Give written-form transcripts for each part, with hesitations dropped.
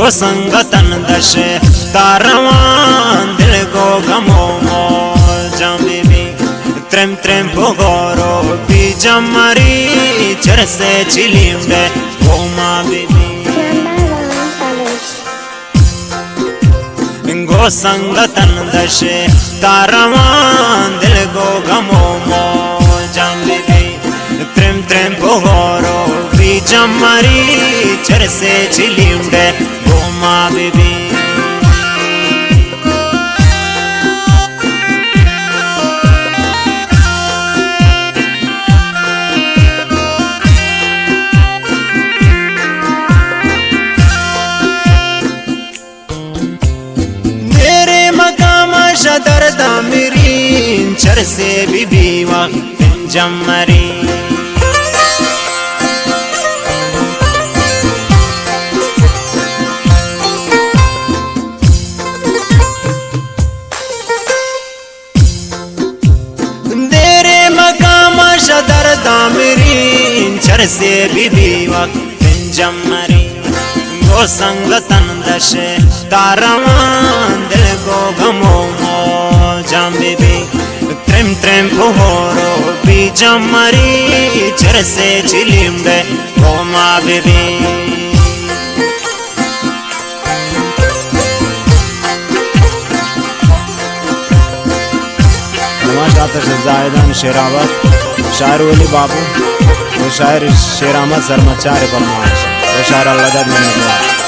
गो संगतन दश तारवान दिल गो गमो मो जमी त्रेम त्रेम भोगोरो बीजम मरी चर से चिलिम्बे गोमा बीबी गो संगतन दश तारवान दिल गो गमो मो जमी त्रेम त्रेम भोगोरो बीजम मरी चर से चिलिम्बे गोमा बीबी दर्दा मेरी चर से बीबी वक्त जमरी तेरे मकाम दर्दा मेरी चर से बीबी वक्त जमरी गो संगतन दश तारवान दिल गो गमो मो जमी त्रेम त्रेम भोरो बीजम मरी चर से चिलिम्बे गोमा बीबी जायदान शेरावत शायर वली बाबू वो शायर शेर अहमद सरमचार बरमाश वो शायर अलवदद में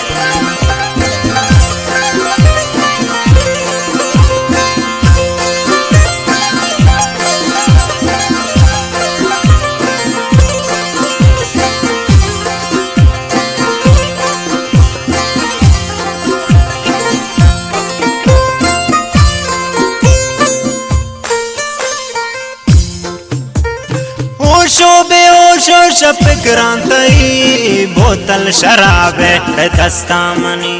बेहोश शप क्रांति बोतल शराब दस्तामनी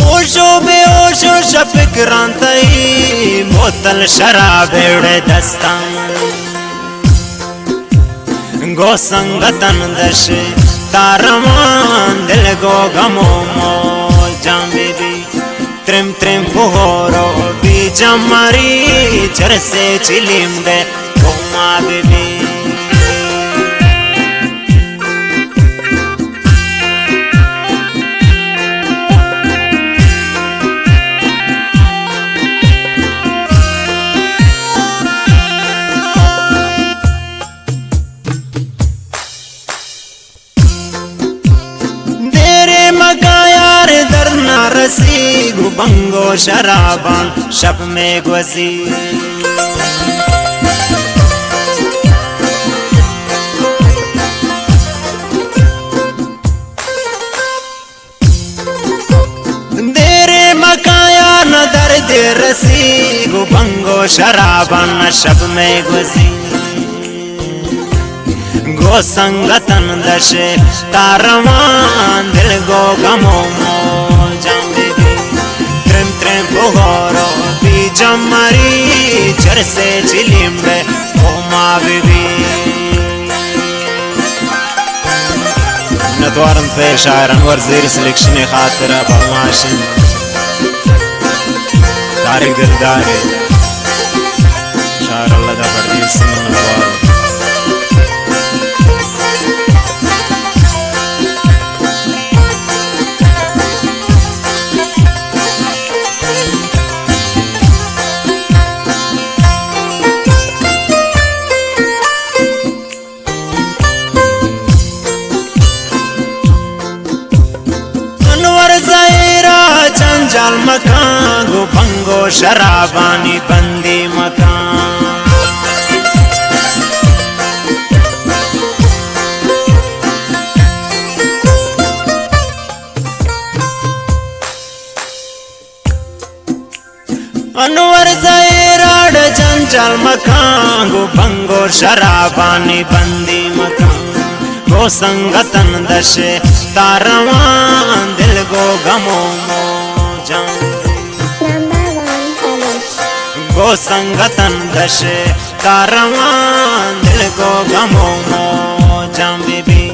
ओशो बेहोश शप क्रांति बोतल शराब दस्तामनी गो संगतन दश तारवान दिल गो गमो मो जमी त्रेम त्रेम भोरो बीजम मरी चर से चिलिम्बे गोमा बीबी रसी गुबंगो शराबान शब में गुजी देरे मकाया न दर्द रसी गुबंगो शराबान शब में गुजी गो संगतन दश तारवान दिल गो गमो मो त्रेम त्रेम भोरो बीजम मरी चर से चिलिम्बे गोमा बीबी नतवारन पे शायर अनवर ज़ेर सिलेक्शन खातिर बदमाशन तारिक दिलदार शायर अल्लाह दा बड़ी सिंह जंजाल मकान गो भंगो शराबानी बंदी मकान अनवर ज़हीराड जंजाल मकान गो भंगो शराबानी बंदी मकान गो संगतन दश तारवान दिल गो गमो मो जम वो संगतन दश कारवान दिल को गमो मौजम बेबी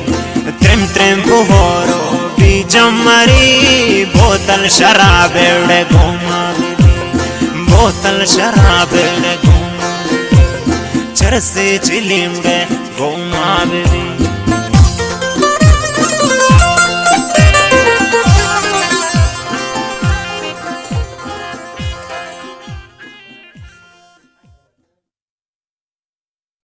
त्रिम त्रिम पुहोरो बीजम मरी बोतल शराब एवड़े घूमा बेबी बोतल शराब एवड़े घूमा चरसे चिलिमड़े घूमा बेबी।